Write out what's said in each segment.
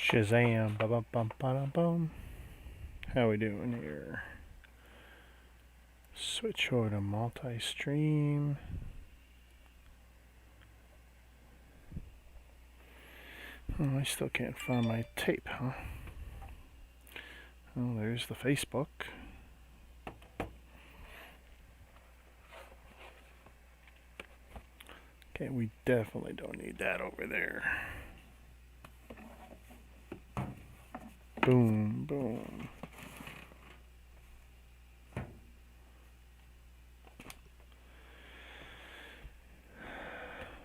Shazam, ba bum bum ba bum. How we doing here? Switch over to multi-stream. Oh, I still can't find my tape, huh? Oh, there's the Facebook. Okay, we definitely don't need that over there. Boom, boom.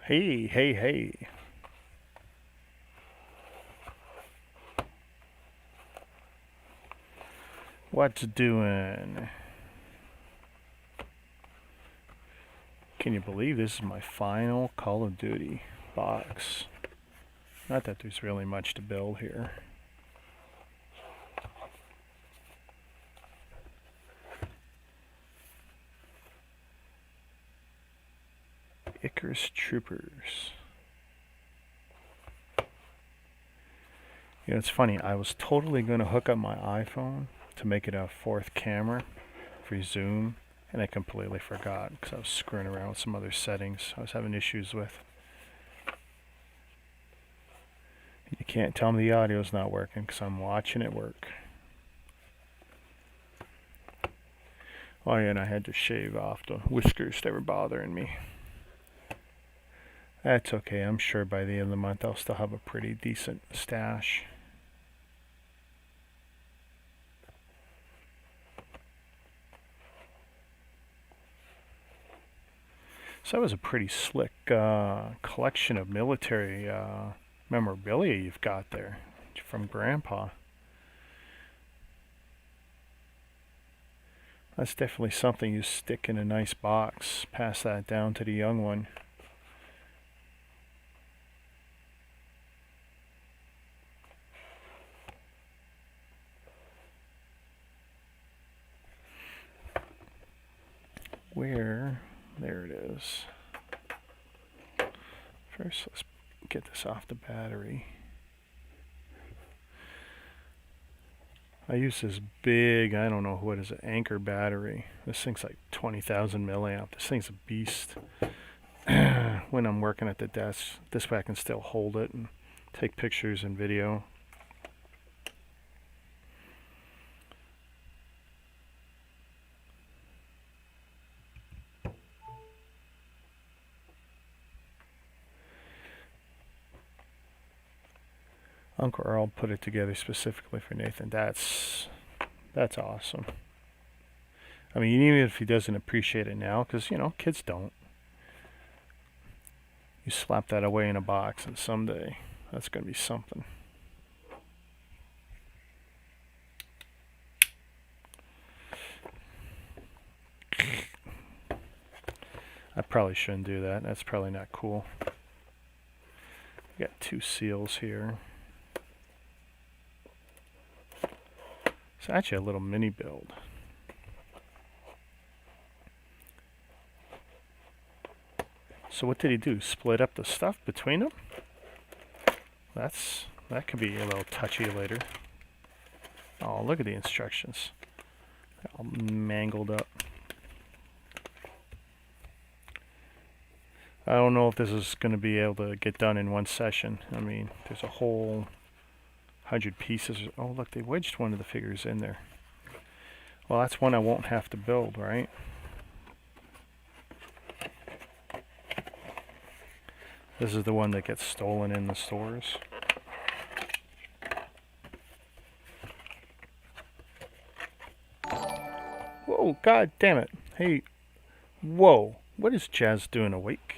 Hey, hey, hey. What's doing? Can you believe this is my final Call of Duty box? Not that there's really much to build here. Icarus Troopers. You know, it's funny, I was totally going to hook up my iPhone to make it a fourth camera for Zoom, and I completely forgot because I was screwing around with some other settings I was having issues with. You can't tell me the audio's not working because I'm watching it work. Oh yeah, and I had to shave off the whiskers that were bothering me. That's okay, I'm sure by the end of the month I'll still have a pretty decent stash. So that was a pretty slick collection of military memorabilia you've got there from Grandpa. That's definitely something you stick in a nice box. Pass that down to the young one. Where? There it is. First, let's get this off the battery. I use this big, I don't know what is it, Anchor battery. This thing's like 20,000 milliamp. This thing's a beast. When I'm working at the desk, this way I can still hold it and take pictures and video. Uncle Earl put it together specifically for Nathan. That's awesome. I mean, even if he doesn't appreciate it now, because, you know, kids don't. You slap that away in a box, and someday that's going to be something. I probably shouldn't do that. That's probably not cool. We got two seals here. It's actually a little mini build. So what did he do? Split up the stuff between them? That could be a little touchy later. Oh, look at the instructions. All mangled up. I don't know if this is going to be able to get done in one session. I mean, there's a whole 100 pieces. Oh, look, they wedged one of the figures in there. Well, that's one I won't have to build, right? This is the one that gets stolen in the stores. Whoa, god damn it. Hey, whoa. What is Jazz doing awake?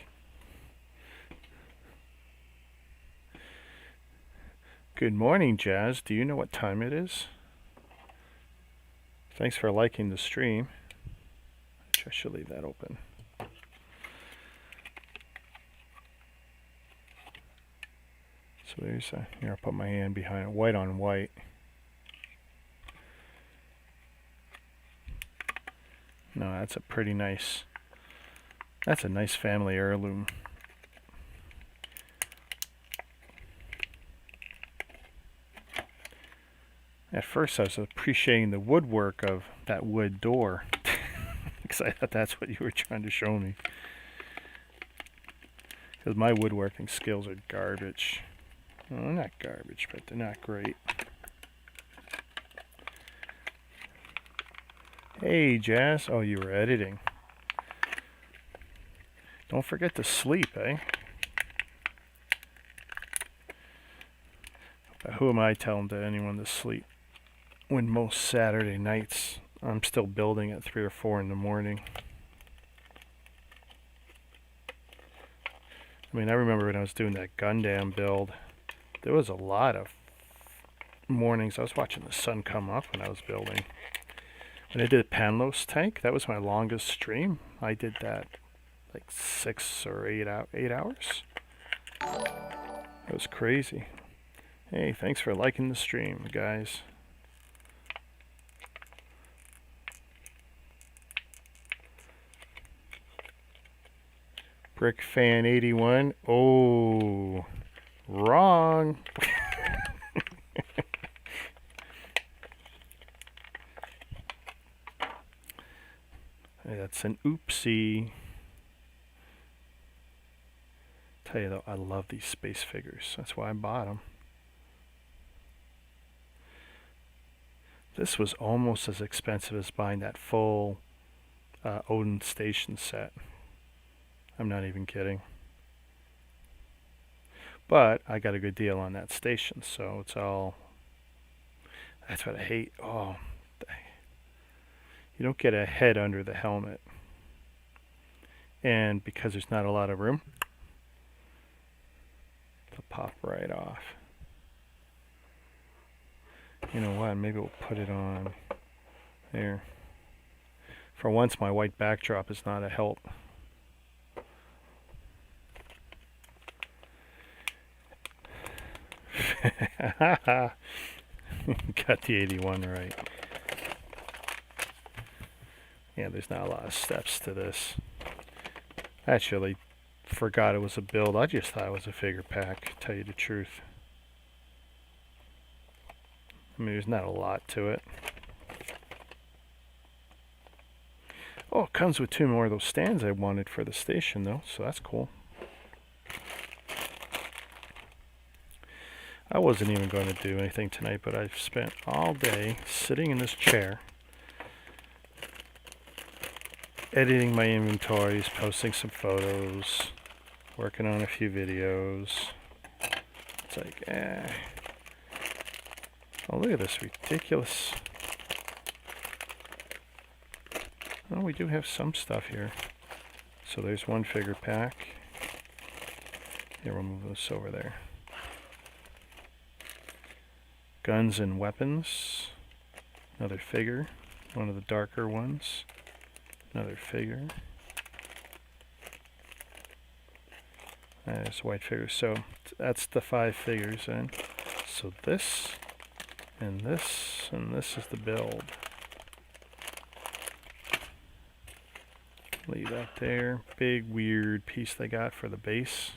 Good morning, Jazz. Do you know what time it is? Thanks for liking the stream. I should leave that open. So there's a, here, I'll put my hand behind it, white on white. No, that's a pretty nice, that's a nice family heirloom. At first I was appreciating the woodwork of that wood door because I thought that's what you were trying to show me. Because my woodworking skills are garbage. Well, not garbage, but they're not great. Hey, Jazz. Oh, you were editing. Don't forget to sleep, eh? But who am I telling to anyone to sleep? When most Saturday nights I'm still building at 3 or 4 in the morning. I mean, I remember when I was doing that Gundam build, there was a lot of mornings I was watching the sun come up when I was building. When I did Panlos tank, that was my longest stream. I did that like 6 or 8 hours. That was crazy. Hey, thanks for liking the stream, guys. Brick Fan 81. Oh, wrong. That's an oopsie. Tell you though, I love these space figures. That's why I bought them. This was almost as expensive as buying that full Odin Station set. I'm not even kidding. But I got a good deal on that station, so it's all... That's what I hate. Oh, you don't get a head under the helmet. And because there's not a lot of room, it'll pop right off. You know what? Maybe we'll put it on there. For once, my white backdrop is not a help. Got the 81 right. Yeah, there's not a lot of steps to this. Actually, forgot it was a build. I just thought it was a figure pack, to tell you the truth. I mean, there's not a lot to it. Oh, it comes with 2 more of those stands I wanted for the station, though, so that's cool. I wasn't even going to do anything tonight, but I've spent all day sitting in this chair, editing my inventories, posting some photos, working on a few videos. It's like, oh, look at this ridiculous. Oh, we do have some stuff here. So there's one figure pack. Here, we'll move this over there. Guns and weapons. Another figure. One of the darker ones. Another figure. There's white figures. So that's the 5 figures then. So this and this and this is the build. Leave that there. Big weird piece they got for the base.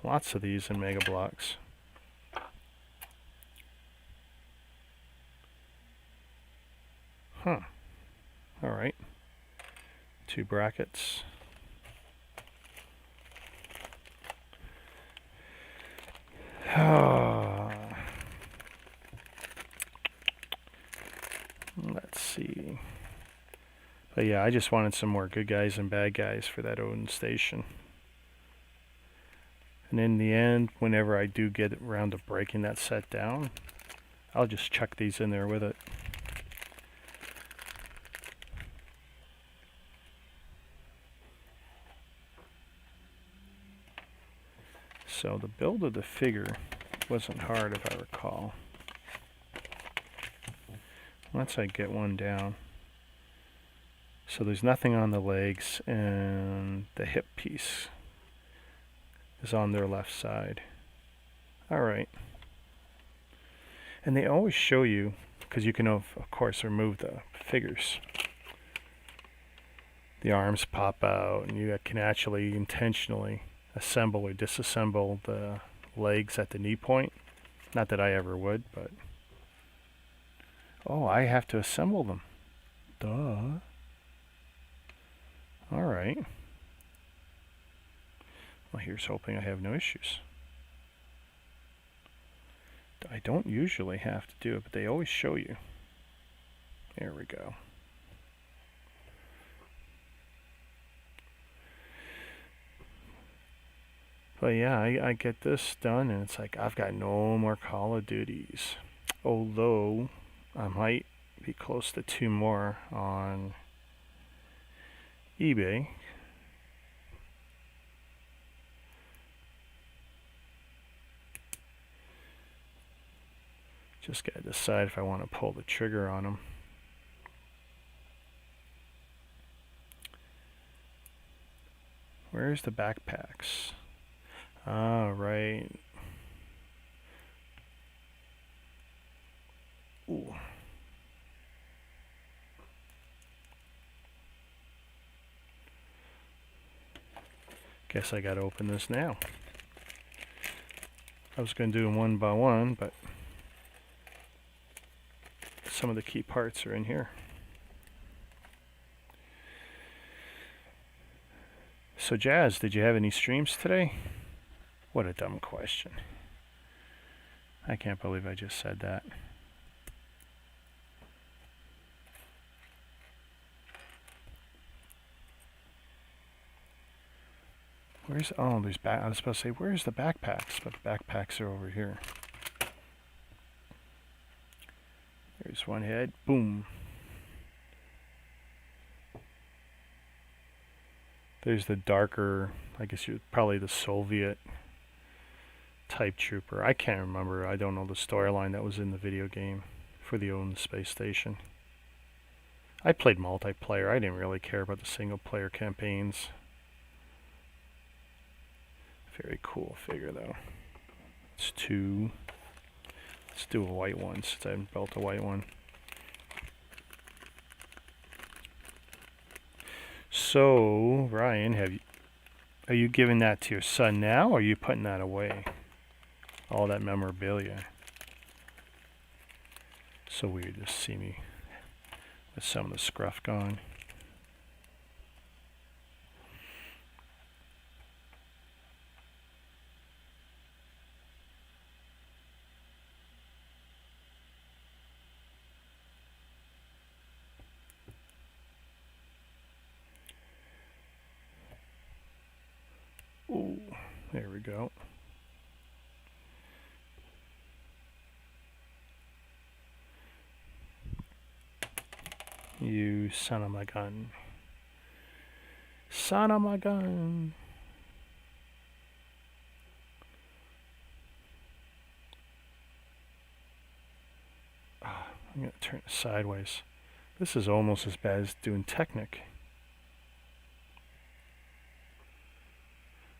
Lots of these in Mega Bloks. Huh. Alright. 2 brackets. Let's see. But yeah, I just wanted some more good guys and bad guys for that Odin station. And in the end, whenever I do get around to breaking that set down, I'll just chuck these in there with it. So the build of the figure wasn't hard, if I recall. Once I get one down. So there's nothing on the legs, and the hip piece is on their left side. Alright. And they always show you, because you can of course remove the figures. The arms pop out, and you can actually intentionally assemble or disassemble the legs at the knee point. Not that I ever would, but Oh, I have to assemble them. Duh. Alright. Well, here's hoping I have no issues. I don't usually have to do it, but they always show you. There we go. But yeah, I get this done, and it's like I've got no more Call of Duties. Although, I might be close to 2 more on eBay. Just gotta decide if I want to pull the trigger on them. Where's the backpacks? Ah, right. Ooh. Guess I gotta open this now. I was gonna do them one by one, but some of the key parts are in here. So Jazz, did you have any streams today? What a dumb question. I can't believe I just said that. Where's, oh, there's back, I was supposed to say, where's the backpacks? But the backpacks are over here. There's one head, boom. There's the darker, I guess you're probably the Soviet type trooper. I can't remember. I don't know the storyline that was in the video game for the own space station. I played multiplayer. I didn't really care about the single player campaigns. Very cool figure though. It's 2. Let's do a white one since I haven't built a white one. So, Ryan, are you giving that to your son now, or are you putting that away? All that memorabilia. So weird to see me with some of the scruff gone. Ooh, there we go. You son of my gun. Son of my gun. Oh, I'm going to turn it sideways. This is almost as bad as doing Technic.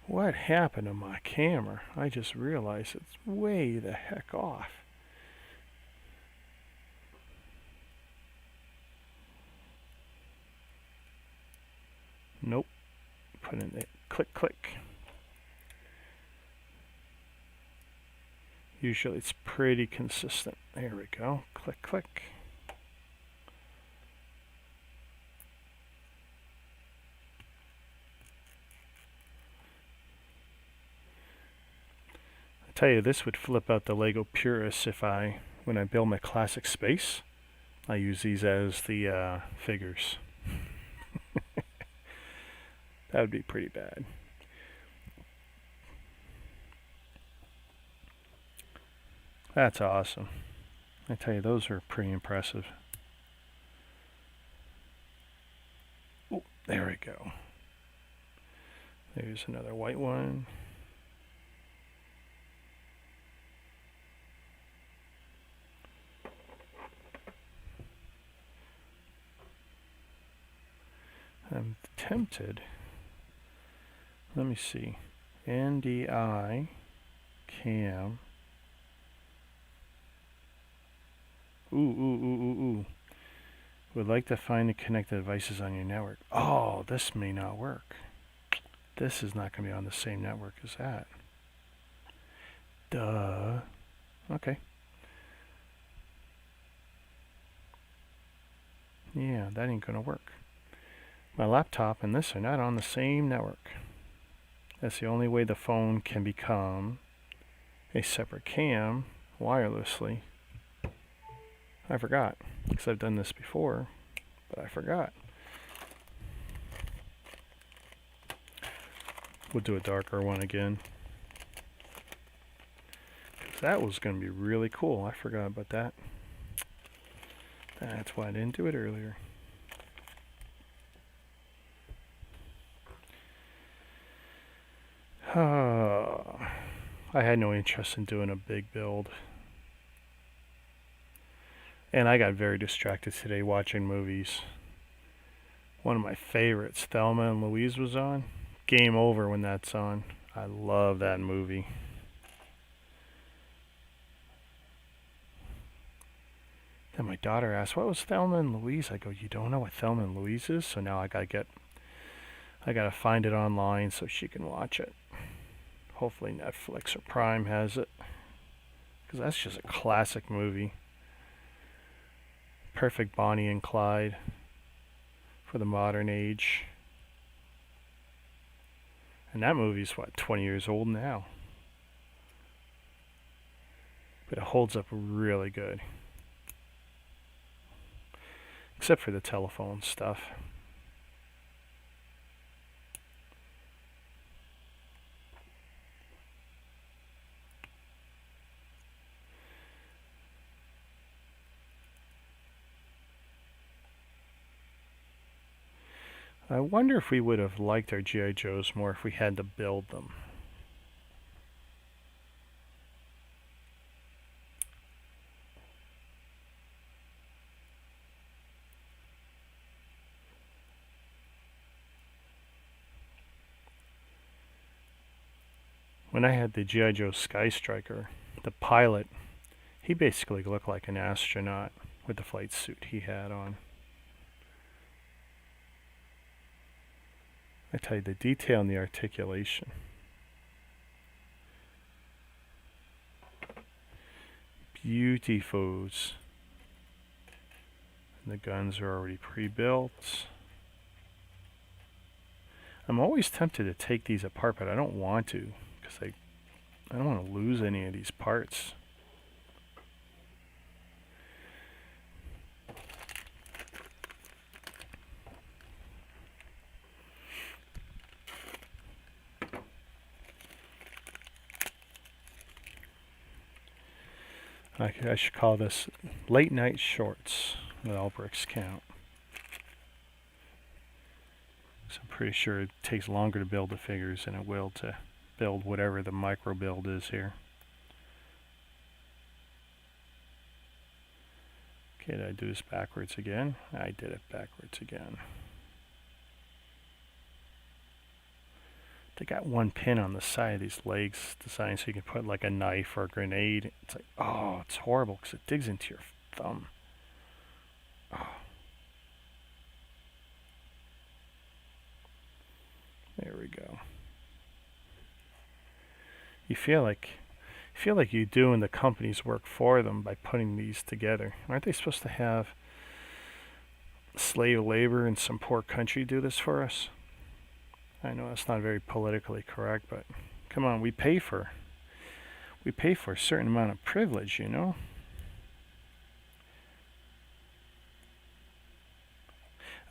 What happened to my camera? I just realized it's way the heck off. Nope. Put in it. Click, click. Usually it's pretty consistent. There we go. Click, click. I tell you, this would flip out the Lego purists if when I build my classic space, I use these as the figures. That would be pretty bad. That's awesome. I tell you, those are pretty impressive. Oh, there we go. There's another white one. I'm tempted. Let me see. NDI cam. Ooh. Would like to find the connected devices on your network. Oh, this may not work. This is not going to be on the same network as that. Duh. Okay. Yeah, that ain't gonna work. My laptop and this are not on the same network. That's the only way the phone can become a separate cam wirelessly. I forgot, because I've done this before, but I forgot. We'll do a darker one again. That was going to be really cool. I forgot about that. That's why I didn't do it earlier. I had no interest in doing a big build. And I got very distracted today watching movies. One of my favorites, Thelma and Louise, was on. Game over when that's on. I love that movie. Then my daughter asked, what was Thelma and Louise? I go, you don't know what Thelma and Louise is? So now I gotta find it online so she can watch it. Hopefully Netflix or Prime has it. Because that's just a classic movie. Perfect Bonnie and Clyde for the modern age. And that movie's, 20 years old now. But it holds up really good. Except for the telephone stuff. I wonder if we would have liked our G.I. Joes more if we had to build them. When I had the G.I. Joe Sky Striker, the pilot, he basically looked like an astronaut with the flight suit he had on. I tell you, the detail and the articulation. Beautifuls. And the guns are already pre-built. I'm always tempted to take these apart, but I don't want to, because I don't want to lose any of these parts. I should call this late night shorts with all bricks count. So I'm pretty sure it takes longer to build the figures than it will to build whatever the micro build is here. Okay, did I do this backwards again? I did it backwards again. They got one pin on the side of these legs designed so you can put like a knife or a grenade. It's like, oh, it's horrible because it digs into your thumb. Oh. There we go. You feel like you're doing the company's work for them by putting these together. Aren't they supposed to have slave labor in some poor country do this for us? I know that's not very politically correct, but come on, we pay for a certain amount of privilege, you know?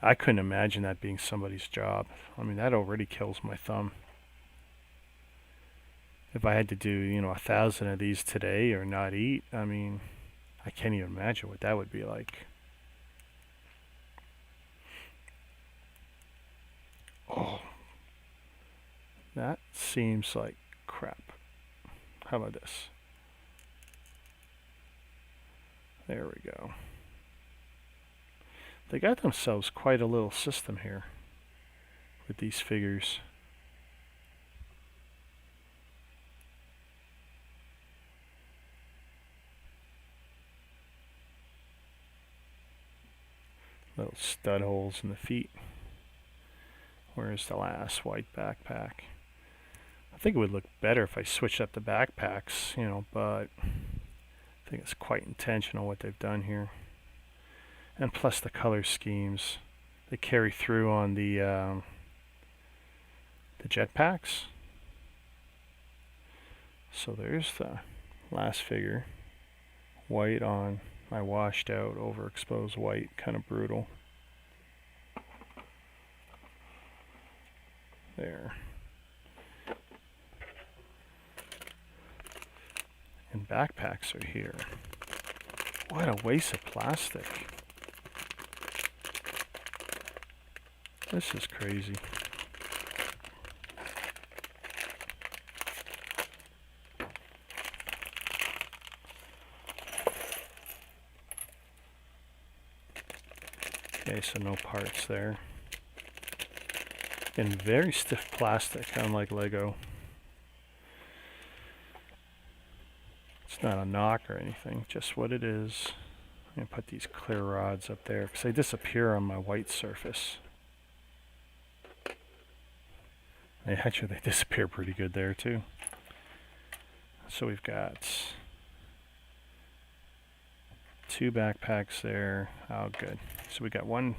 I couldn't imagine that being somebody's job. I mean, that already kills my thumb. If I had to do, 1,000 of these today or not eat, I mean, I can't even imagine what that would be like. Oh. That seems like crap. How about this? There we go. They got themselves quite a little system here with these figures. Little stud holes in the feet. Where's the last white backpack? I think it would look better if I switched up the backpacks, but I think it's quite intentional what they've done here. And plus the color schemes, they carry through on the jetpacks. So there's the last figure. White on my washed out, overexposed white, kind of brutal. There. And backpacks are here. What a waste of plastic. This is crazy. Okay, so no parts there. And very stiff plastic, unlike Lego. It's not a knock or anything, just what it is. I'm going to put these clear rods up there because they disappear on my white surface. Actually, they disappear pretty good there too. So we've got 2 backpacks there. Oh, good. So we got one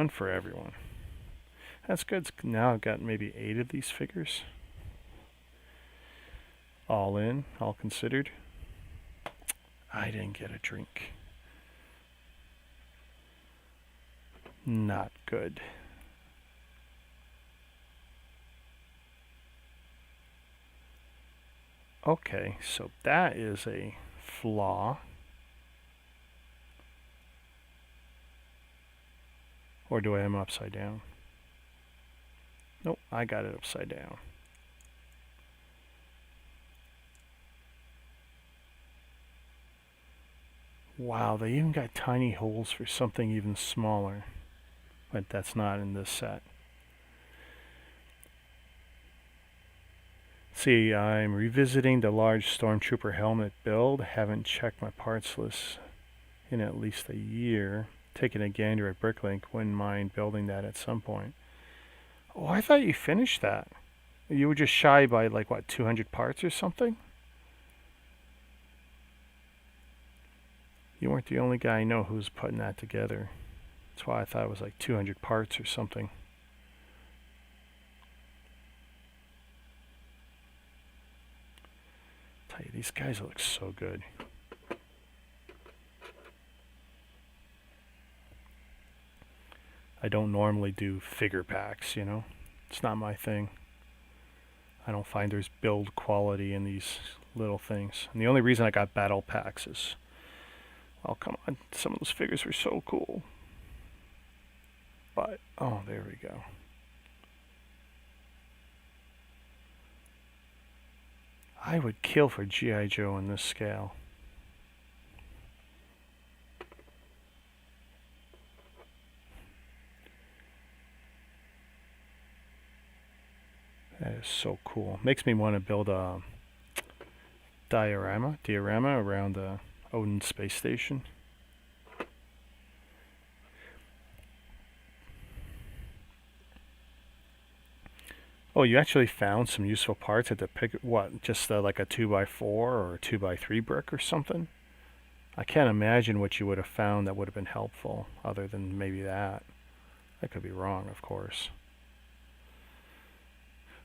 for everyone. That's good. Now I've got maybe 8 of these figures. All in, all considered. I didn't get a drink. Not good. Okay, so that is a flaw. Or do I have them upside down? Nope, I got it upside down. Wow, they even got tiny holes for something even smaller. But that's not in this set. See, I'm revisiting the large Stormtrooper helmet build. Haven't checked my parts list in at least a year. Taking a gander at Bricklink. Wouldn't mind building that at some point. Oh, I thought you finished that. You were just shy by like, what, 200 parts or something? You weren't the only guy I know who was putting that together. That's why I thought it was like 200 parts or something. Tell you, these guys look so good. I don't normally do figure packs, you know. It's not my thing. I don't find there's build quality in these little things. And the only reason I got battle packs is, oh, come on, some of those figures were so cool. But, oh, there we go. I would kill for G.I. Joe in this scale. That is so cool. Makes me want to build a diorama around the Odin space station. Oh, you actually found some useful parts at the pick. What? Just like a 2x4 or a 2x3 brick or something? I can't imagine what you would have found that would have been helpful, other than maybe that. I could be wrong, of course.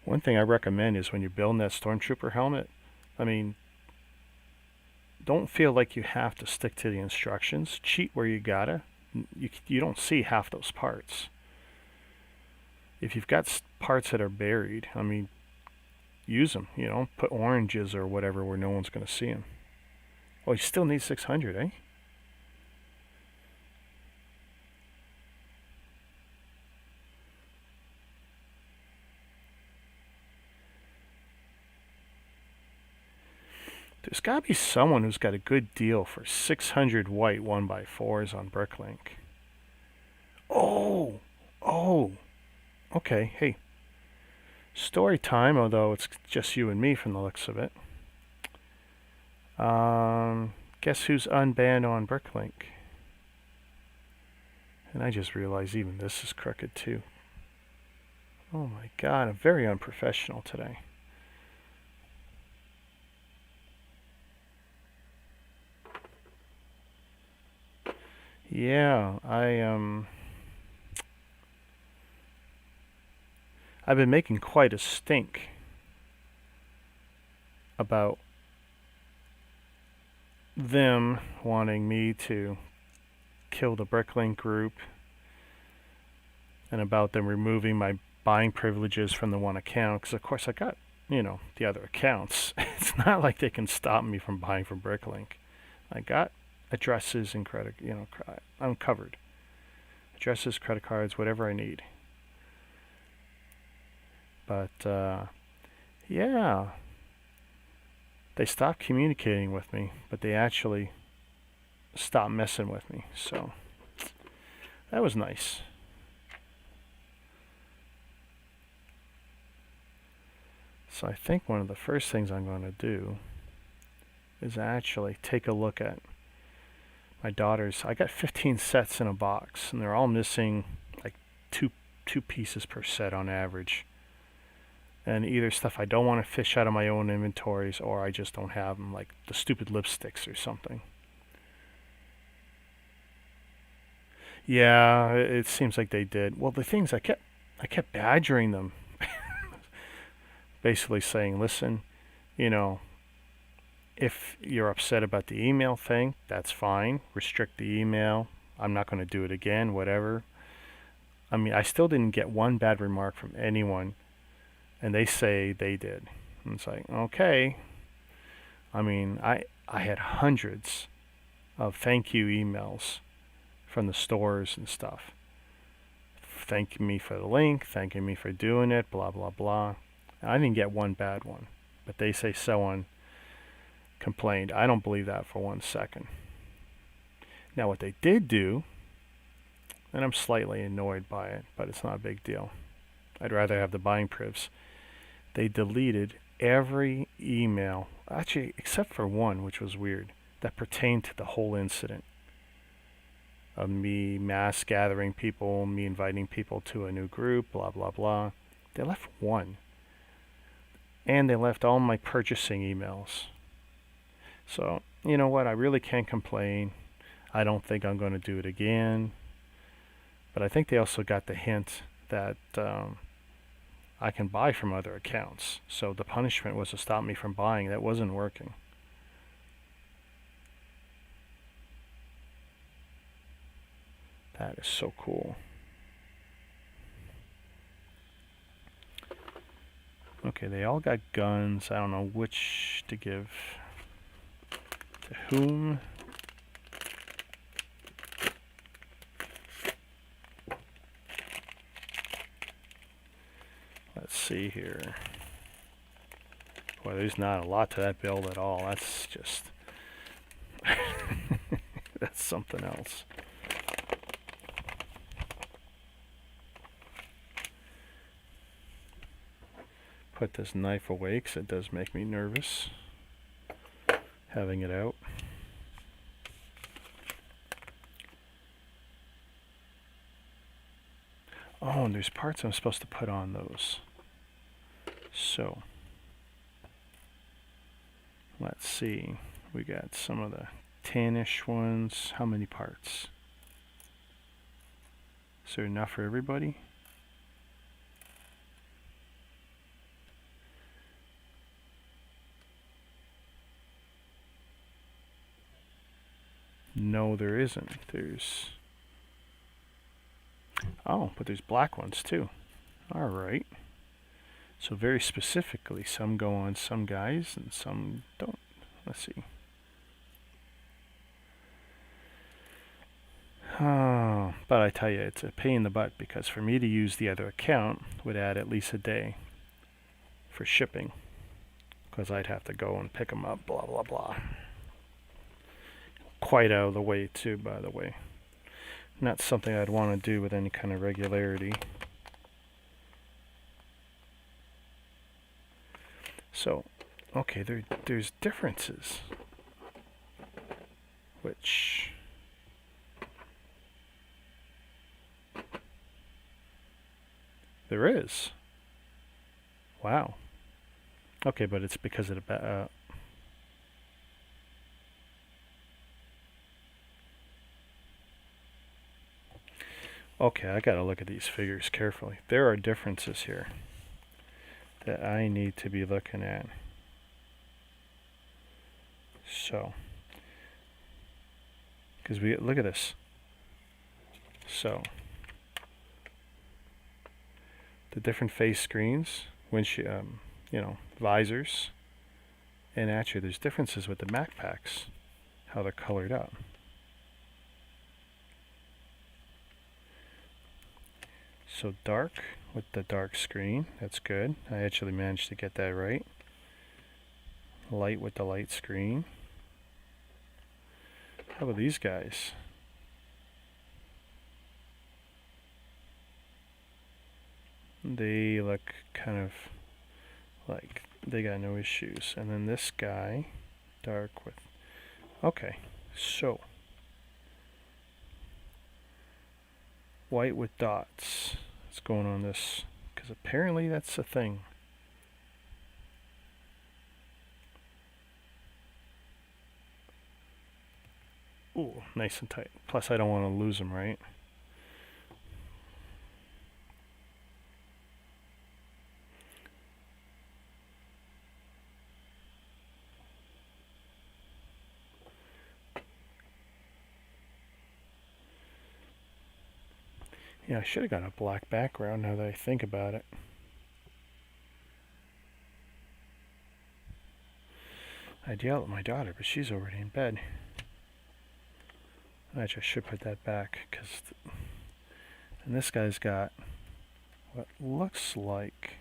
One thing I recommend is when you're building that Stormtrooper helmet, I mean, don't feel like you have to stick to the instructions. Cheat where you gotta. You don't see half those parts. If you've got parts that are buried, I mean, use them, you know, put oranges or whatever where no one's going to see them. Oh, you still need 600, eh? There's got to be someone who's got a good deal for 600 white 1x4s on Bricklink. Oh! Okay, hey. Story time, although it's just you and me from the looks of it. Guess who's unbanned on Bricklink? And I just realized even this is crooked too. Oh my god, I'm very unprofessional today. Yeah, I've been making quite a stink about them wanting me to kill the Bricklink group and about them removing my buying privileges from the one account, because of course I got, the other accounts. It's not like they can stop me from buying from Bricklink. I got addresses and credit, I'm covered. Addresses, credit cards, whatever I need. But, yeah, they stopped communicating with me, but they actually stopped messing with me. So, that was nice. So I think one of the first things I'm going to do is actually take a look at my daughter's. I got 15 sets in a box, and they're all missing like two pieces per set on average. And either stuff I don't want to fish out of my own inventories, or I just don't have them, like the stupid lipsticks or something. Yeah, it seems like they did. Well, the things I kept badgering them, basically saying, listen, you know, if you're upset about the email thing, that's fine. Restrict the email. I'm not going to do it again, whatever. I mean, I still didn't get one bad remark from anyone, and they say they did. And it's like, okay. I mean, I had hundreds of thank you emails from the stores and stuff. Thanking me for the link, thanking me for doing it, blah, blah, blah. I didn't get one bad one, but they say someone complained. I don't believe that for 1 second. Now, what they did do, and I'm slightly annoyed by it, but it's not a big deal. I'd rather have the buying privs. They deleted every email, actually, except for one, which was weird, that pertained to the whole incident of me mass gathering people, me inviting people to a new group, blah, blah, blah. They left one. And they left all my purchasing emails. So, you know what? I really can't complain. I don't think I'm going to do it again. But I think they also got the hint that I can buy from other accounts. So the punishment was to stop me from buying. That wasn't working. That is so cool. Okay, they all got guns. I don't know which to give to whom. Let's see here. Boy, there's not a lot to that build at all. That's just... that's something else. Put this knife away because it does make me nervous having it out. Oh, and there's parts I'm supposed to put on those. So, let's see. We got some of the tannish ones. How many parts? Is there enough for everybody? No, there isn't. There's... oh, but there's black ones too. Alright. So very specifically, some go on some guys and some don't. Let's see. Oh, but I tell you, it's a pain in the butt because for me to use the other account would add at least a day for shipping. Because I'd have to go and pick them up, blah, blah, blah. Quite out of the way too, by the way. Not something I'd want to do with any kind of regularity. So, okay, there's differences. Which... there is. Wow. Okay, but it's because of the... Okay, I gotta look at these figures carefully. There are differences here that I need to be looking at. So, because we look at this. So, the different face screens, visors, and actually there's differences with the Mac packs, how they're colored up. So dark with the dark screen, that's good. I actually managed to get that right. Light with the light screen. How about these guys? They look kind of like they got no issues. And then this guy, dark with, okay, so white with dots. What's going on this? Because apparently that's a thing. Ooh, nice and tight. Plus I don't want to lose them, right? Yeah, I should have got a black background now that I think about it. I'd yell at my daughter, but she's already in bed. I just should put that back, and this guy's got what looks like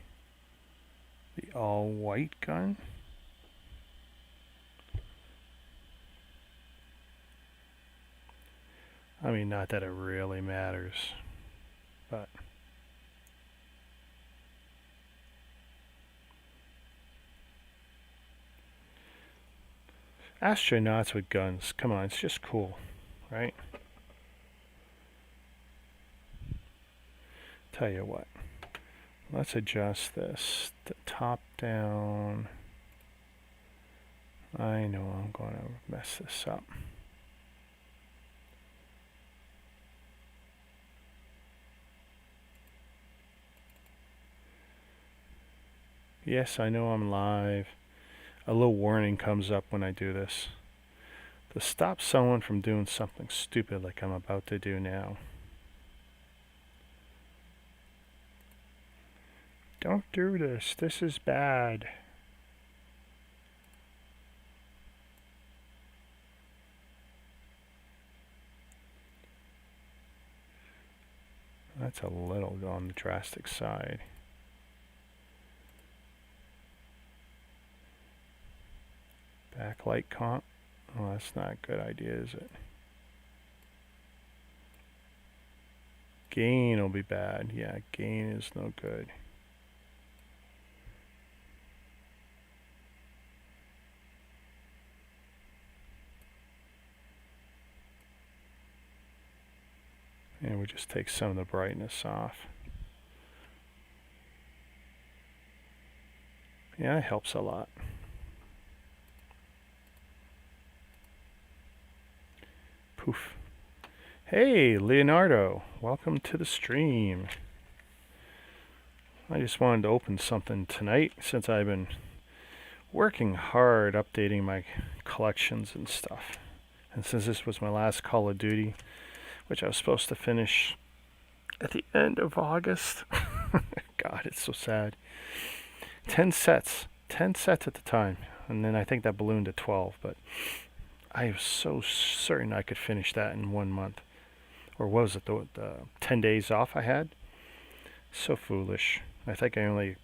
the all-white gun. I mean, not that it really matters, but astronauts with guns, come on, it's just cool, right? Tell you what, let's adjust this to top down. I know I'm going to mess this up. Yes, I know I'm live. A little warning comes up when I do this to stop someone from doing something stupid like I'm about to do now. Don't do this. This is bad. That's a little on the drastic side. Backlight comp. Oh, that's not a good idea, is it? Gain will be bad. Yeah, gain is no good. And we just take some of the brightness off. Yeah, it helps a lot. Poof. Hey, Leonardo, welcome to the stream. I just wanted to open something tonight since I've been working hard updating my collections and stuff. And since this was my last Call of Duty, which I was supposed to finish at the end of August. God, it's so sad. 10 sets. 10 sets at the time. And then I think that ballooned to 12, but I was so certain I could finish that in 1 month. Or what was it, the 10 days off I had? So foolish. I think I only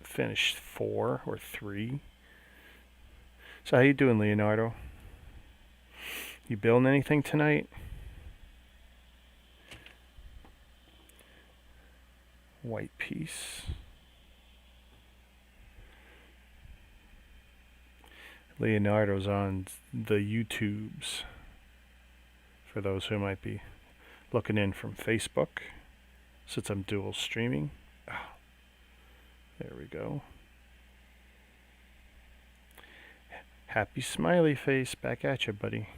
finished 4 or 3. So how you doing, Leonardo? You building anything tonight? White piece. Leonardo's on the YouTubes. For those who might be looking in from Facebook, since I'm dual streaming. Oh, there we go. Happy smiley face back at you, buddy.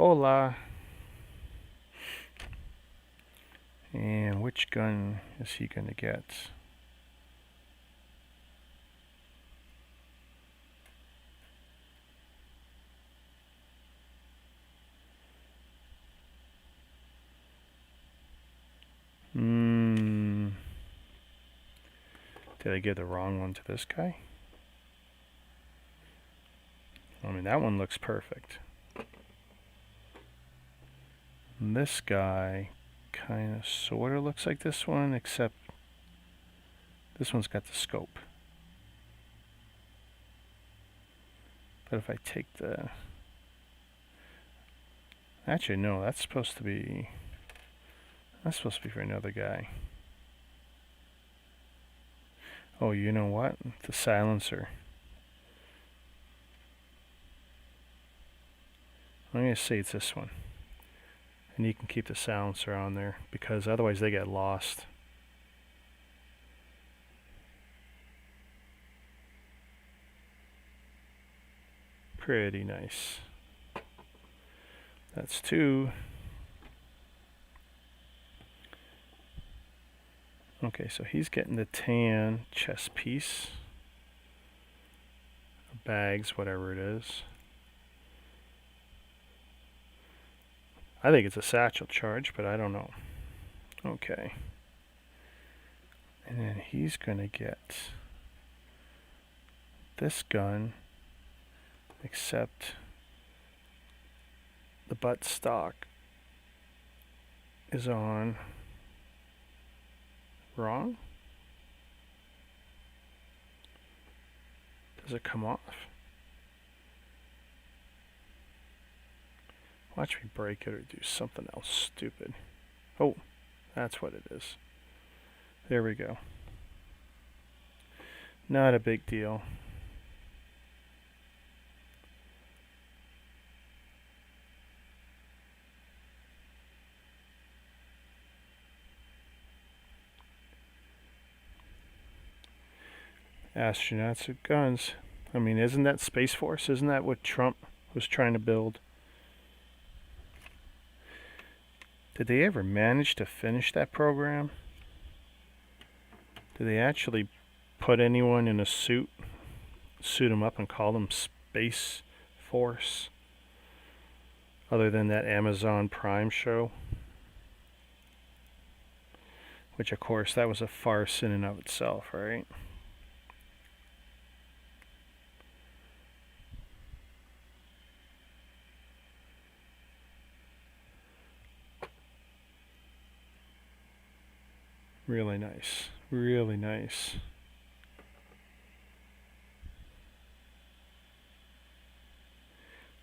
Hola. And which gun is he going to get? Did I give the wrong one to this guy? I mean, that one looks perfect. And this guy kind of sort of looks like this one, except this one's got the scope. But if I take the... Actually, no, that's supposed to be for another guy. Oh, you know what? The silencer. I'm going to say it's this one. And you can keep the silencer on there, because otherwise they get lost. Pretty nice. That's 2. Okay, so he's getting the tan chest piece. Bags, whatever it is. I think it's a satchel charge, but I don't know. Okay. And then he's going to get this gun, except the butt stock is on wrong. Does it come off? Watch me break it or do something else stupid. Oh, that's what it is. There we go. Not a big deal. Astronauts with guns. I mean, isn't that Space Force? Isn't that what Trump was trying to build? Did they ever manage to finish that program? Did they actually put anyone in a suit them up and call them Space Force? Other than that Amazon Prime show? Which, of course, that was a farce in and of itself, right? Really nice. Really nice.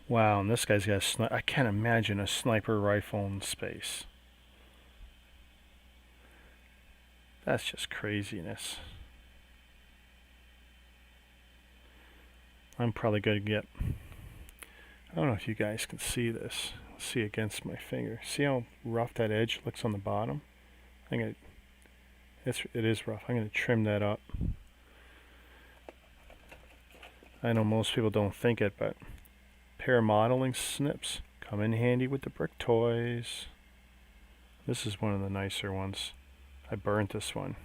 Wow, and this guy's got a sniper. I can't imagine a sniper rifle in space. That's just craziness. I'm probably going to get... I don't know if you guys can see this. See against my finger. See how rough that edge looks on the bottom? It is rough. I'm going to trim that up. I know most people don't think it, but pair modeling snips come in handy with the brick toys. This is one of the nicer ones. I burnt this one.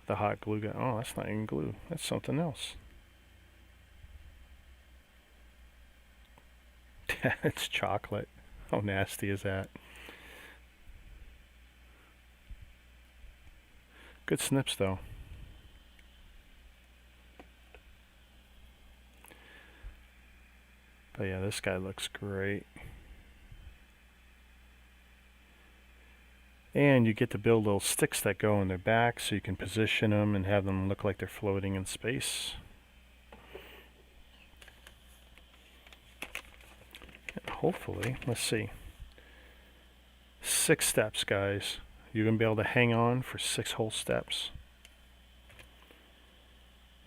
The hot glue gun. Oh, that's not even glue. That's something else. It's chocolate. How nasty is that? Good snips though. But yeah, this guy looks great. And you get to build little sticks that go in their back so you can position them and have them look like they're floating in space. And hopefully, let's see. 6 steps, guys. You're going to be able to hang on for 6 whole steps.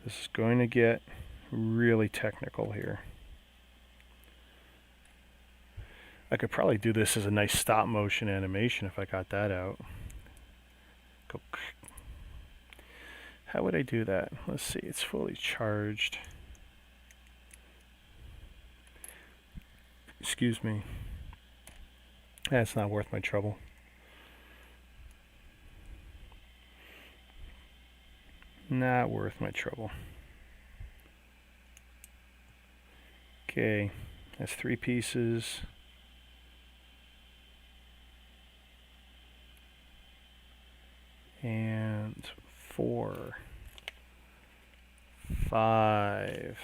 This is going to get really technical here. I could probably do this as a nice stop motion animation if I got that out. Go. How would I do that? Let's see, it's fully charged. Excuse me. That's not worth my trouble. Not worth my trouble. Okay, that's 3 pieces. And 4, 5.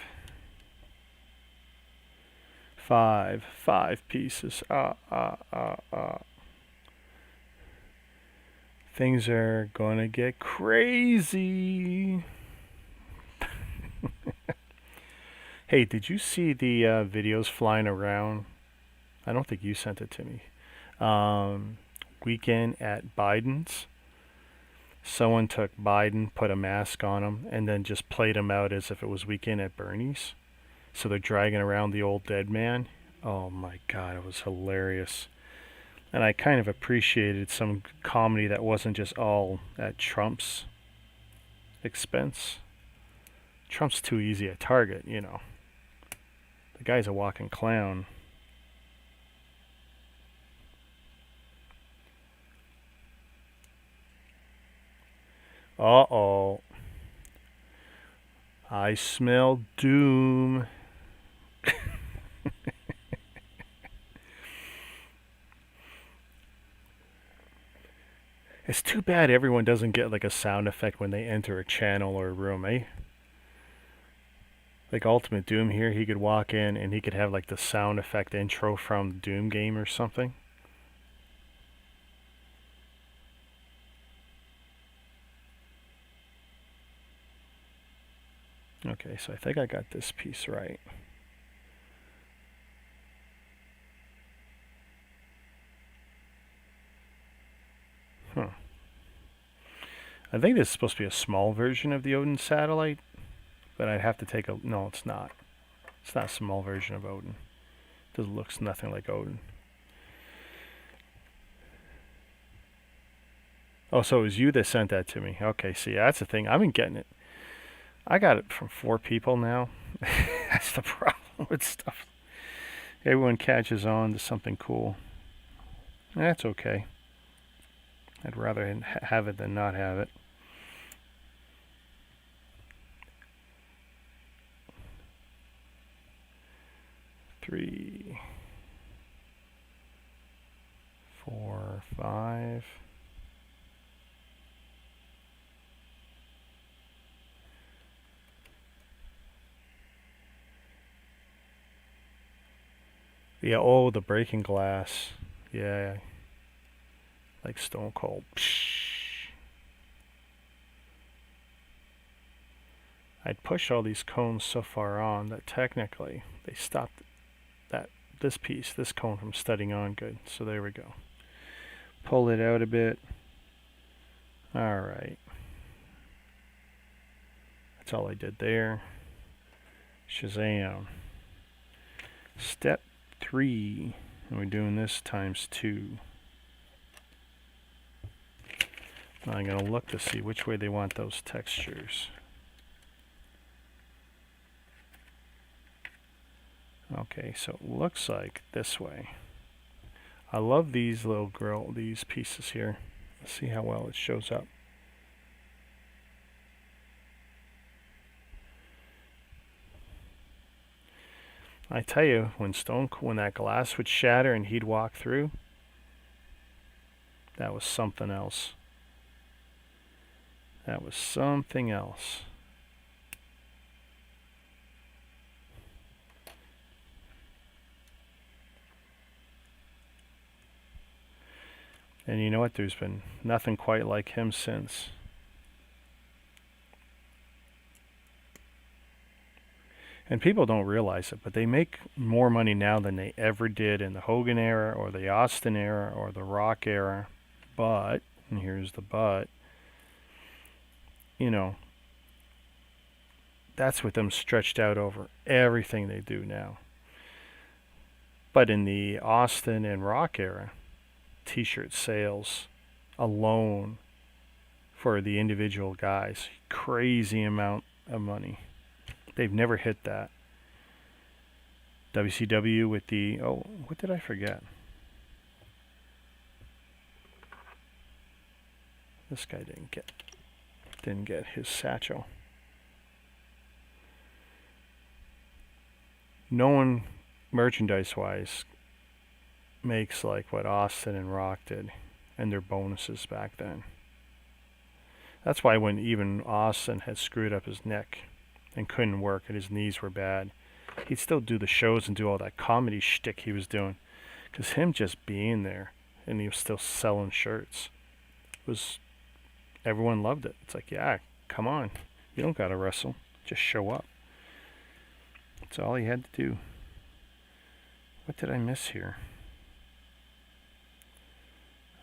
5 pieces. Things are gonna get crazy. Hey, did you see the videos flying around? I don't think you sent it to me. Weekend at Biden's. Someone took Biden, put a mask on him, and then just played him out as if it was Weekend at Bernie's. So they're dragging around the old dead man. Oh my God, it was hilarious. And I kind of appreciated some comedy that wasn't just all at Trump's expense. Trump's too easy a target, you know. The guy's a walking clown. Uh-oh. I smell doom. It's too bad everyone doesn't get like a sound effect when they enter a channel or a room, eh? Like Ultimate Doom here, he could walk in and he could have like the sound effect intro from the Doom game or something. Okay, so I think I got this piece right. Huh. I think this is supposed to be a small version of the Odin satellite, but I'd have to take a... No, it's not. It's not a small version of Odin. This looks nothing like Odin. Oh, so it was you that sent that to me. Okay, see, that's the thing. I've been getting it. I got it from 4 people now. That's the problem with stuff. Everyone catches on to something cool. That's okay. I'd rather have it than not have it. Three, 4, 5. Yeah, oh, the breaking glass. Yeah. Like Stone Cold. Psh. I'd pushed all these cones so far on that technically they stopped this piece, this cone from studying on good. So there we go. Pull it out a bit. Alright. That's all I did there. Shazam. Step 3. And we're doing this times 2. I'm going to look to see which way they want those textures. Okay, so it looks like this way. I love these these pieces here. Let's see how well it shows up. I tell you, when that glass would shatter and he'd walk through, that was something else. That was something else. And you know what? There's been nothing quite like him since. And people don't realize it, but they make more money now than they ever did in the Hogan era or the Austin era or the Rock era. But, and here's the but, you know, that's with them stretched out over everything they do now. But in the Austin and Rock era, t-shirt sales alone for the individual guys, crazy amount of money. They've never hit that. WCW with the, oh, what did I forget? This guy didn't get his satchel. No one, merchandise-wise, makes like what Austin and Rock did and their bonuses back then. That's why when even Austin had screwed up his neck and couldn't work and his knees were bad, he'd still do the shows and do all that comedy shtick he was doing. Because him just being there and he was still selling shirts was, everyone loved it. It's like, yeah, come on. You don't gotta wrestle. Just show up. That's all he had to do. What did I miss here?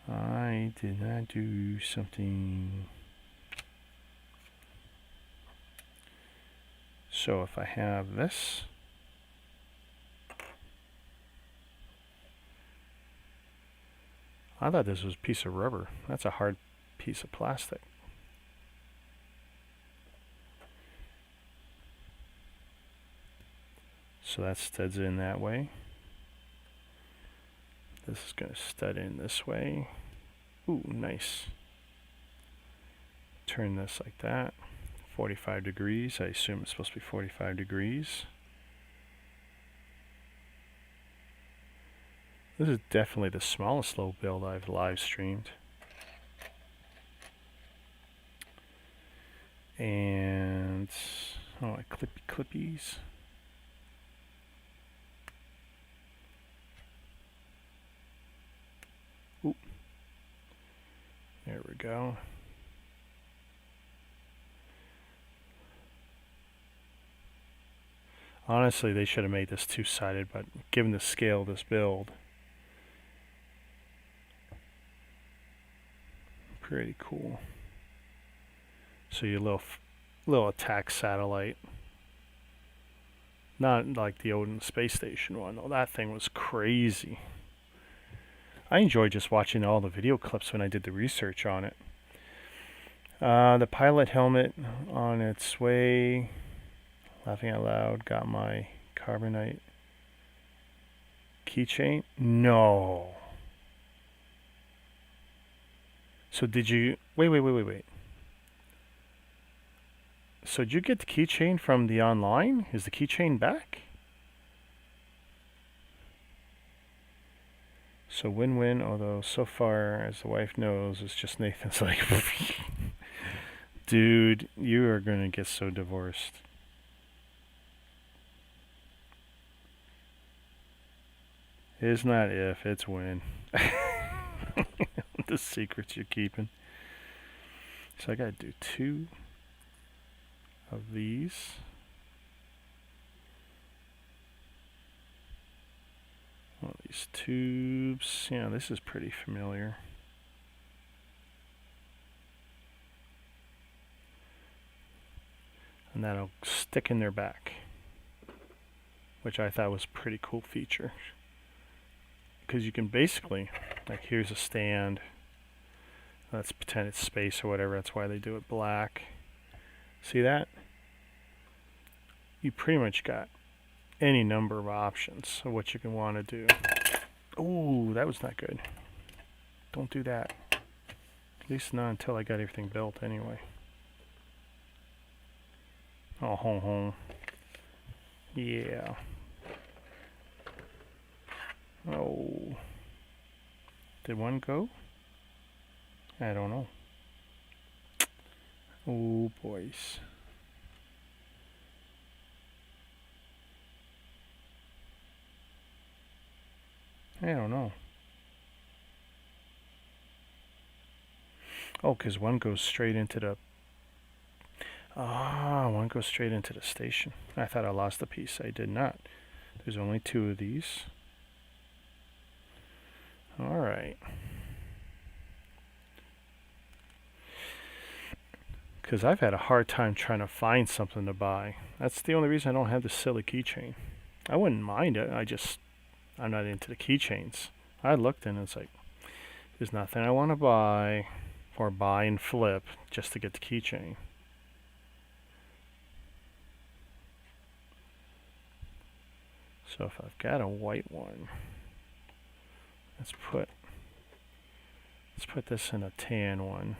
I did not do something. So if I have this, I thought this was a piece of rubber. That's a hard piece of plastic. So that studs in that way. This is going to stud in this way. Ooh, nice. Turn this like that. 45 degrees. I assume it's supposed to be 45 degrees. This is definitely the smallest low build I've live streamed. And, oh, clippies. Ooh. There we go. Honestly, they should have made this two-sided, but given the scale of this build, pretty cool. So your little attack satellite, not like the Odin space station one. Oh, that thing was crazy. I enjoyed just watching all the video clips when I did the research on it. The pilot helmet on its way. Laughing out loud. Got my carbonite keychain. No. So did you... Wait. So did you get the keychain from the online? Is the keychain back? So win-win, although so far, as the wife knows, it's just Nathan's like... Dude, you are going to get so divorced. It's not if, it's when. The secrets you're keeping. So I gotta do 2 of these. One of these tubes. Yeah, this is pretty familiar. And that'll stick in their back, which I thought was a pretty cool feature. Because you can basically, like, here's a stand. Let's pretend it's space or whatever. That's why they do it black. See that? You pretty much got any number of options of what you can want to do. Ooh, that was not good. Don't do that. At least not until I got everything built anyway. Oh, home. Yeah. Oh. Did one go? I don't know. Oh, boys. I don't know. Oh, because one goes straight into the... one goes straight into the station. I thought I lost a piece. I did not. There's only 2 of these. Alright. Because I've had a hard time trying to find something to buy. That's the only reason I don't have the silly keychain. I wouldn't mind it. I'm not into the keychains. I looked and it's like, there's nothing I want to buy or buy and flip just to get the keychain. So if I've got a white one, let's put this in a tan one.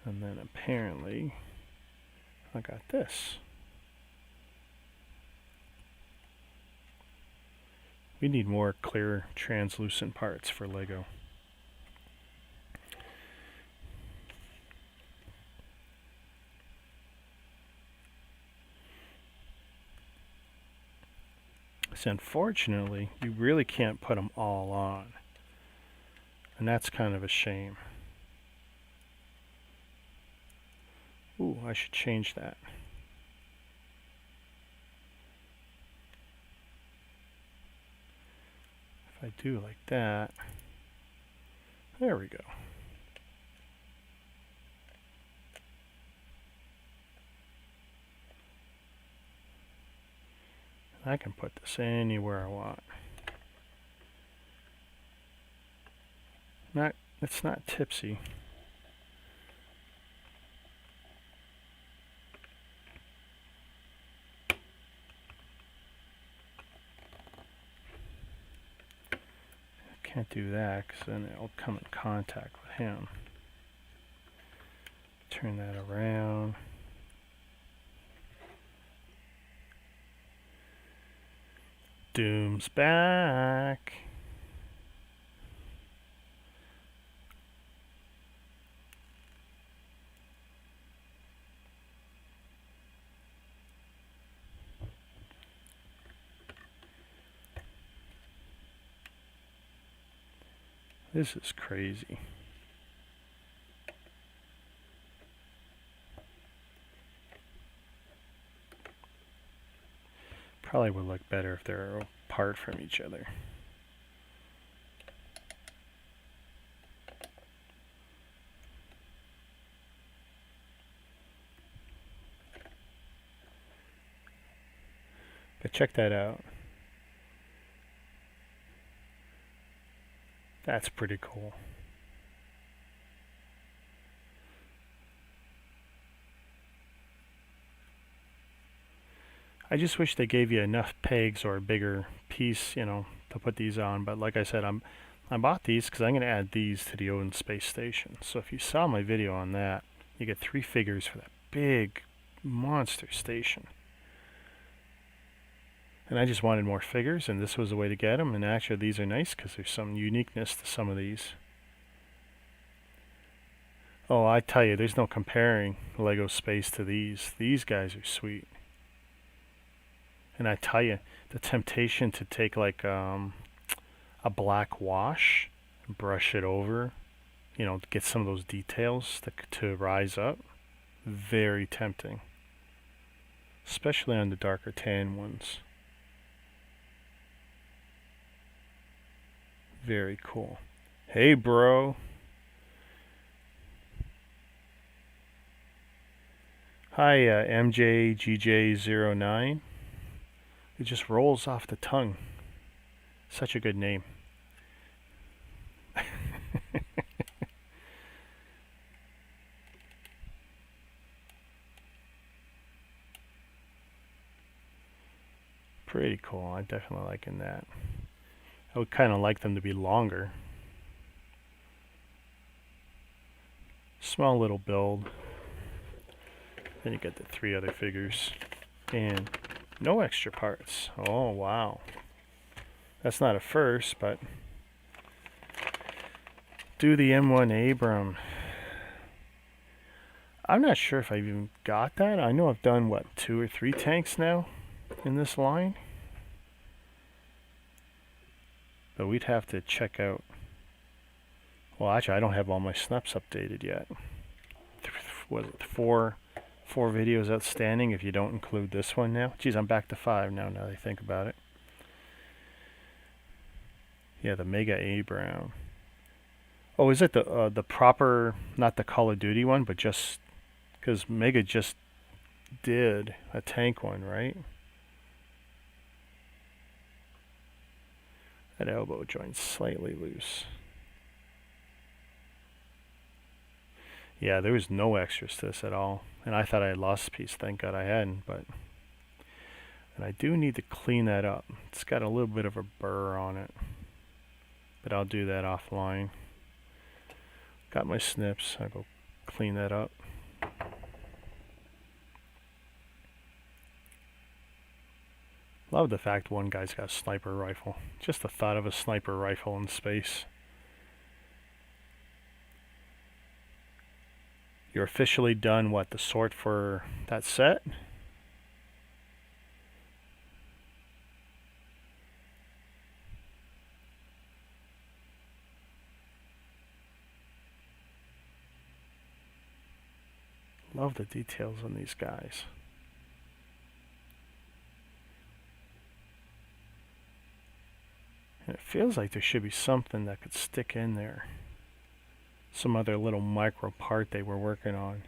And then apparently I got this. We need more clear translucent parts for Lego. So unfortunately, you really can't put them all on. And that's kind of a shame. Ooh, I should change that. If I do like that, there we go. I can put this anywhere I want. It's not tipsy. Can't do that because then it'll come in contact with him. Turn that around. Doom's back. This is crazy. Probably would look better if they're apart from each other. But check that out. That's pretty cool. I just wish they gave you enough pegs or a bigger piece, to put these on. But like I said, I bought these because I'm going to add these to the Odin Space Station. So if you saw my video on that, you get 3 figures for that big monster station. And I just wanted more figures, and this was the way to get them. And actually, these are nice because there's some uniqueness to some of these. Oh, I tell you, there's no comparing Lego Space to these. These guys are sweet. And I tell you, the temptation to take like a black wash and brush it over, to get some of those details to rise up, very tempting. Especially on the darker tan ones. Very cool. Hey, bro. Hi, MJGJ09. It just rolls off the tongue. Such a good name. Pretty cool. I'm definitely liking that. I would kind of like them to be longer. Small little build. Then you get the 3 other figures. And no extra parts. Oh, wow. That's not a first, but do the M1 Abram. I'm not sure if I've even got that. I know I've done, 2 or 3 tanks now in this line. But we'd have to check out. Well, actually, I don't have all my snaps updated yet. Was it 4 videos outstanding if you don't include this one now? Geez, I'm back to 5 now that I think about it. Yeah, the Mega Abram. Oh, is it the proper, not the Call of Duty one, but just because Mega just did a tank one, right? That elbow joint's slightly loose. Yeah, there was no extras to this at all. And I thought I had lost a piece. Thank God I hadn't. And I do need to clean that up. It's got a little bit of a burr on it, but I'll do that offline. Got my snips. I'll go clean that up. Love the fact one guy's got a sniper rifle. Just the thought of a sniper rifle in space. You're officially done, what, the sort for that set? Love the details on these guys. And it feels like there should be something that could stick in there. Some other little micro part they were working on.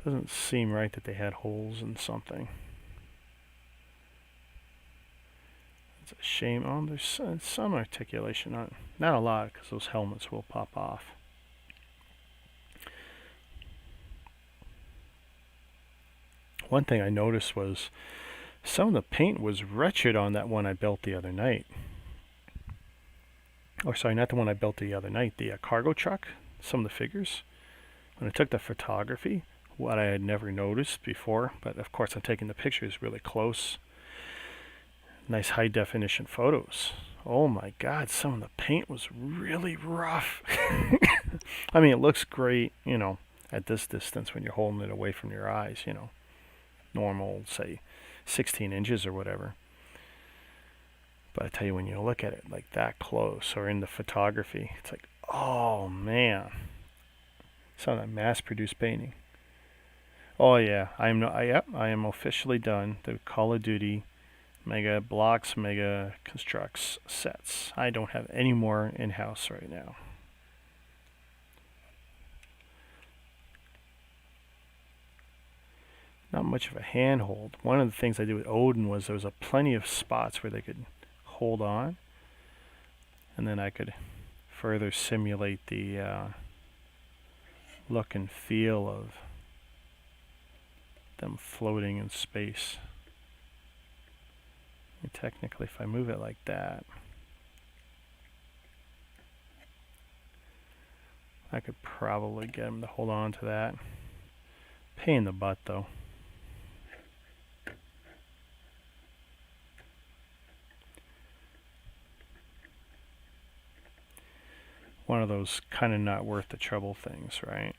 Doesn't seem right that they had holes in something. It's a shame. Oh, there's some articulation. Not a lot, because those helmets will pop off. One thing I noticed was some of the paint was wretched on that one I built the other night. Or sorry, not the one I built the other night, the cargo truck, some of the figures. When I took the photography, what I had never noticed before, but of course I'm taking the pictures really close. Nice high definition photos. Oh my God, some of the paint was really rough. I mean, it looks great, you know, at this distance when you're holding it away from your eyes, you know. Normal, say, 16 inches or whatever. But I tell you, when you look at it like that close or in the photography, it's like, oh man. Some of that mass-produced painting. Oh yeah, I am officially done. The Call of Duty Mega Bloks, Mega Constructs sets. I don't have any more in-house right now. Not much of a handhold. One of the things I did with Odin was there was plenty of spots where they could hold on, and then I could further simulate the look and feel of them floating in space. And technically, if I move it like that, I could probably get them to hold on to that. Pain in the butt, though. One of those kind of not worth the trouble things, right?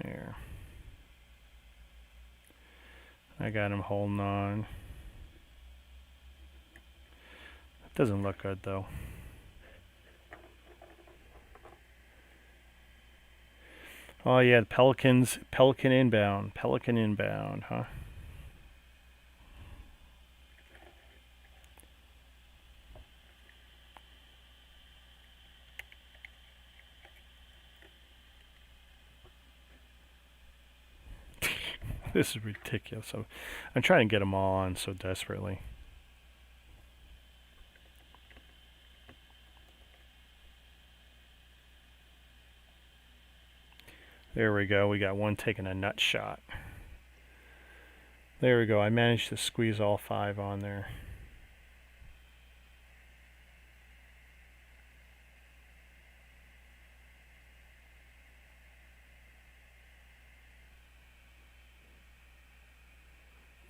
There. I got him holding on. It doesn't look good though. Oh yeah, the Pelican inbound, huh? This is ridiculous. I'm trying to get them all on so desperately. There we go. We got one taking a nut shot. There we go. I managed to squeeze all 5 on there.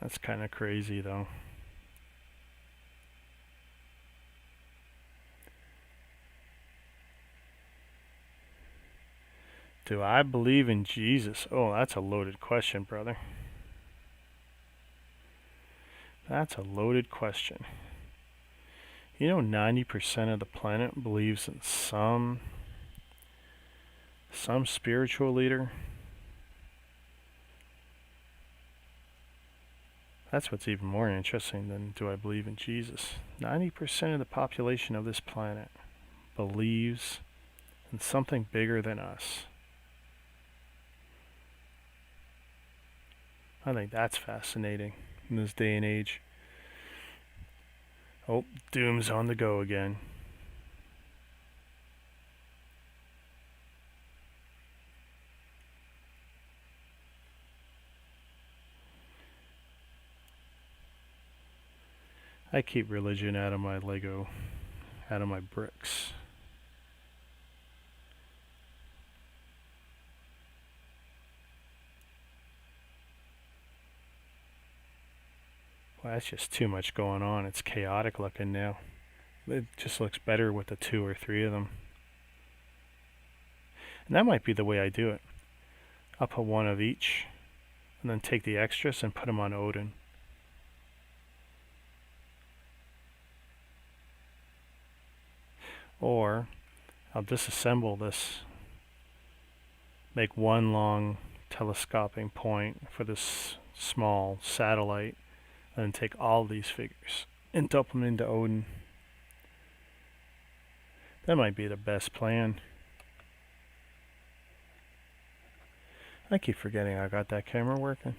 That's kind of crazy though. Do I believe in Jesus? Oh, that's a loaded question, brother. That's a loaded question. You know, 90% of the planet believes in some spiritual leader. That's what's even more interesting than do I believe in Jesus. 90% of the population of this planet believes in something bigger than us. I think that's fascinating in this day and age. Oh, Doom's on the go again. I keep religion out of my Lego, out of my bricks. Well, that's just too much going on. It's chaotic looking now. It just looks better with the 2 or 3 of them. And that might be the way I do it. I'll put one of each, and then take the extras and put them on Odin. Or I'll disassemble this, make one long telescoping point for this small satellite, and then take all these figures and dump them into Odin. That might be the best plan. I keep forgetting I got that camera working.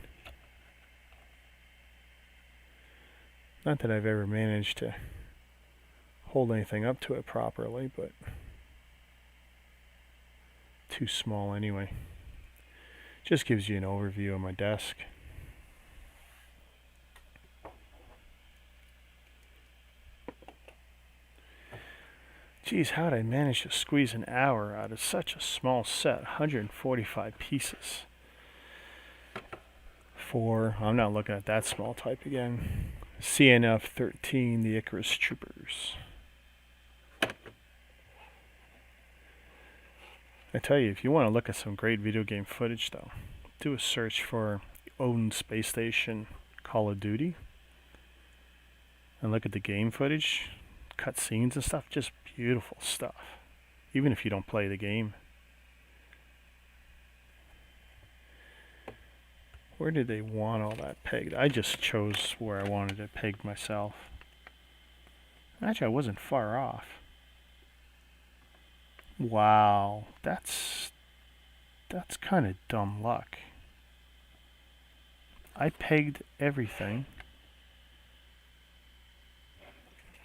Not that I've ever managed to hold anything up to it properly, but too small anyway. Just gives you an overview of my desk. Geez, how did I manage to squeeze an hour out of such a small set? 145 pieces. I'm not looking at that small type again. CNF13, the Icarus Troopers. I tell you, if you want to look at some great video game footage though, do a search for Odin Space Station Call of Duty and look at the game footage, cutscenes and stuff, just beautiful stuff, even if you don't play the game. Where did they want all that pegged? I just chose where I wanted it pegged myself. Actually, I wasn't far off. Wow, that's kind of dumb luck. I pegged everything.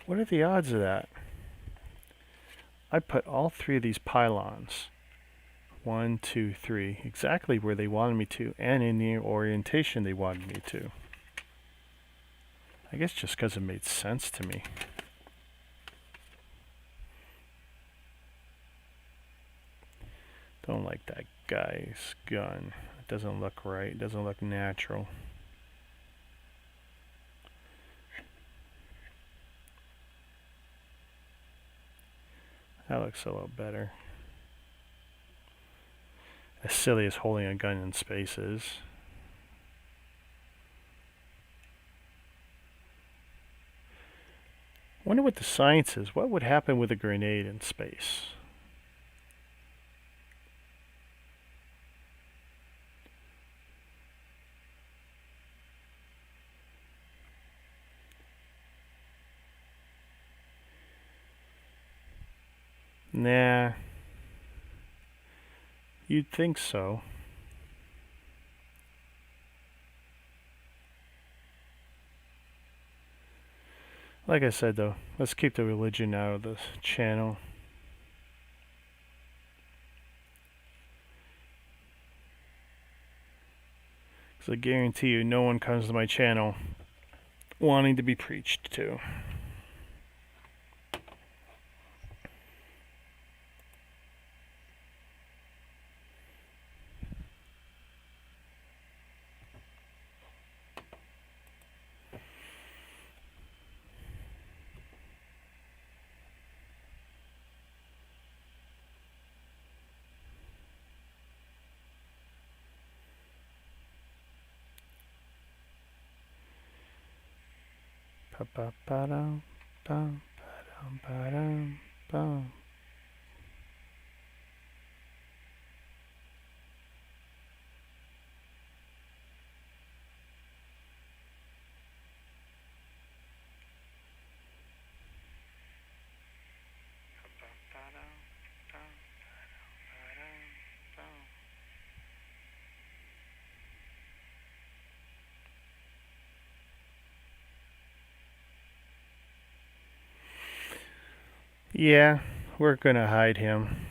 What are the odds of that? I put all 3 of these pylons, 1, 2, 3, exactly where they wanted me to, and in the orientation they wanted me to. I guess just because it made sense to me. Don't like that guy's gun. It doesn't look right. It doesn't look natural. That looks a little better. As silly as holding a gun in space is. Wonder what the science is. What would happen with a grenade in space? Nah. You'd think so. Like I said though, let's keep the religion out of the channel. Because I guarantee you no one comes to my channel wanting to be preached to. Ba-ba-ba-dum, bum, ba-dum, ba-dum, bum. Yeah, we're gonna hide him.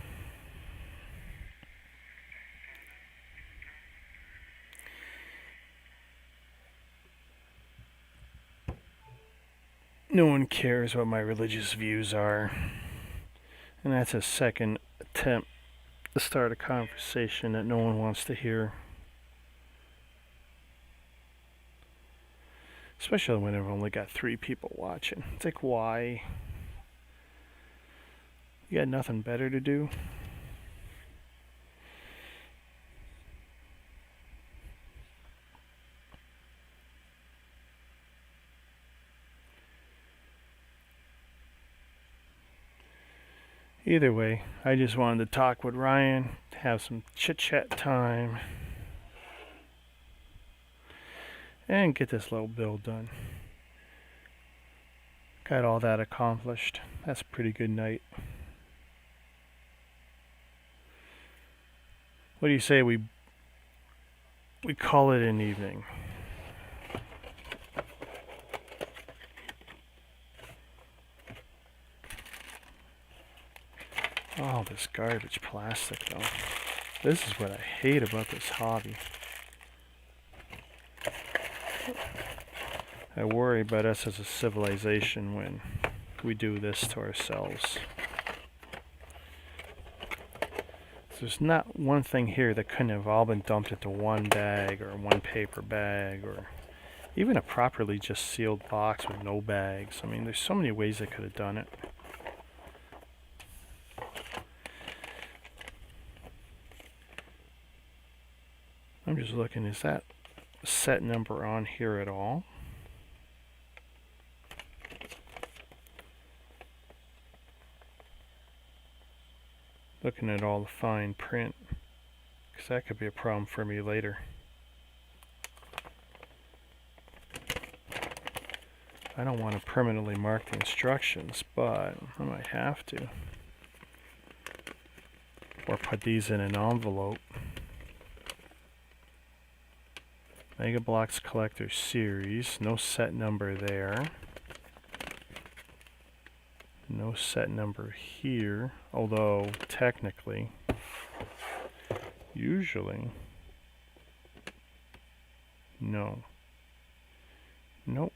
No one cares what my religious views are. And that's a second attempt to start a conversation that no one wants to hear. Especially when I've only got 3 people watching. It's like, why? You got nothing better to do? Either way, I just wanted to talk with Ryan, have some chit-chat time, and get this little build done. Got all that accomplished. That's a pretty good night. What do you say we call it an evening? Oh, this garbage plastic though. This is what I hate about this hobby. I worry about us as a civilization when we do this to ourselves. There's not one thing here that couldn't have all been dumped into one bag or one paper bag or even a properly just sealed box with no bags. I mean, there's so many ways they could have done it. I'm just looking, is that set number on here at all? Looking at all the fine print, because that could be a problem for me later. I don't want to permanently mark the instructions, but I might have to. Or put these in an envelope. Mega Bloks Collector Series, no set number there. No set number here, although technically, usually, no. Nope.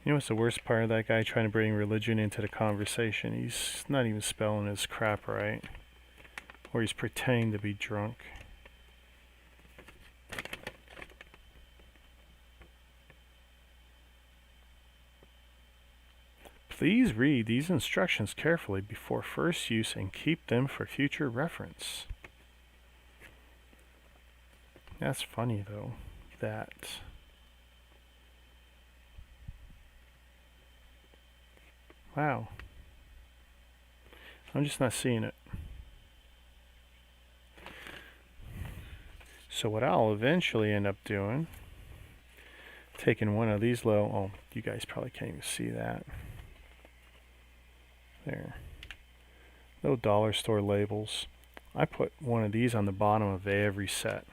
You know what's the worst part of that guy trying to bring religion into the conversation? He's not even spelling his crap right. Or he's pretending to be drunk. Please read these instructions carefully before first use and keep them for future reference. That's funny though, that wow. I'm just not seeing it. So what I'll eventually end up doing, taking one of these little, oh, you guys probably can't even see that. There. Little dollar store labels. I put one of these on the bottom of every set.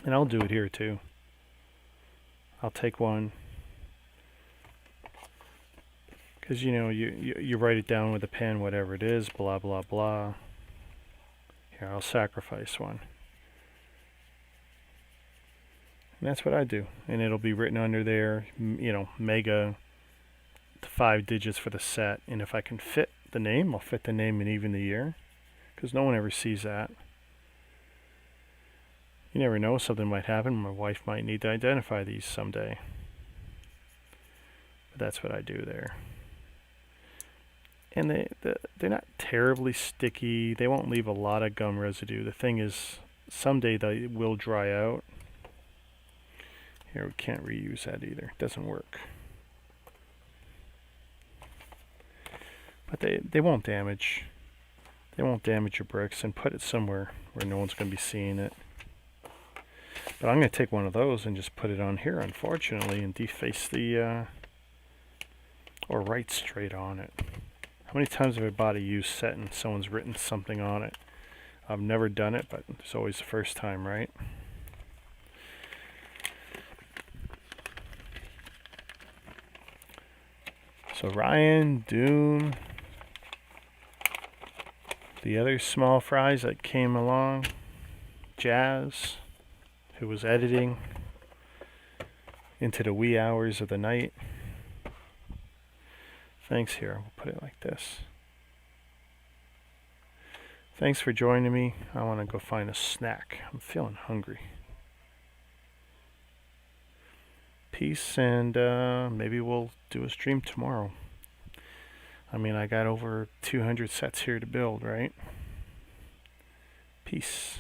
And I'll do it here too. I'll take one. Because, you know, you write it down with a pen, whatever it is, blah, blah, blah. Here, I'll sacrifice one. And that's what I do. And it'll be written under there, you know, mega, the 5 digits for the set. And if I can fit the name, I'll fit the name and even the year. Because no one ever sees that. You never know, something might happen. My wife might need to identify these someday. But that's what I do there. And they're not terribly sticky. They won't leave a lot of gum residue. The thing is, someday they will dry out. Here, we can't reuse that either. It doesn't work. But they won't damage. They won't damage your bricks, and put it somewhere where no one's going to be seeing it. But I'm going to take one of those and just put it on here, unfortunately, and deface the, or write straight on it. How many times have I bought a used set and someone's written something on it? I've never done it, but it's always the first time, right? So Ryan, Doom, The other small fries that came along, Jazz, who was editing into the wee hours of the night. Thanks. Here, we'll put it like this. Thanks for joining me. I want to go find a snack. I'm feeling hungry. Peace, and maybe we'll do a stream tomorrow. I mean, I got over 200 sets here to build, right? Peace.